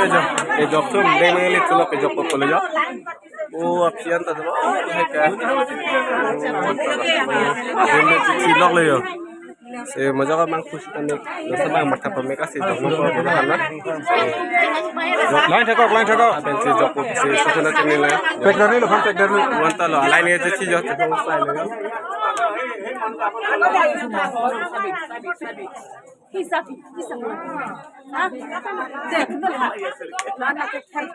पे जब ये जब तो देने ले चलो पे जब को खोले जाओ वो ऑप्शन तो दो है क्या देने चिट्ठी लग ले जाओ से मजा का मांग खुश करने दोस्त मांग मत पर मैं कैसे जब मैं को बोला ना लाइन ठको अपन से जब को से सूचना चलने लगा पैक करने लो पैक करने wanita lo लाइन ये चीज जो तो उसका है Hisabi. Ah, dek, nolha. Lana ke thai.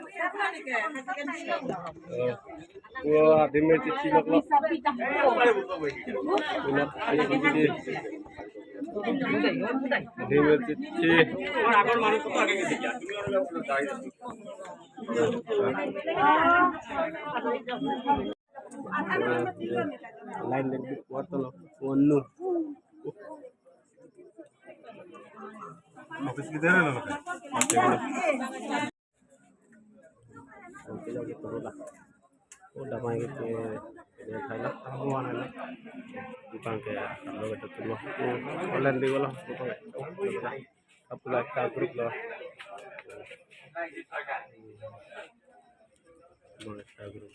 वो आदमी में चिट्ठी लग लो Hisabi dah. बिना ये भी आदमी में चिट्ठी लाइन लगी वार्ता लो वन्नू Office किधर है लोग? ओके लगे तो बोला वो दवाई के ये खाइला वो आना ले दुकान के लोग तो तुम ऑनलाइन भी बोला तो अब लाइक का ग्रुप लो मोर का ग्रुप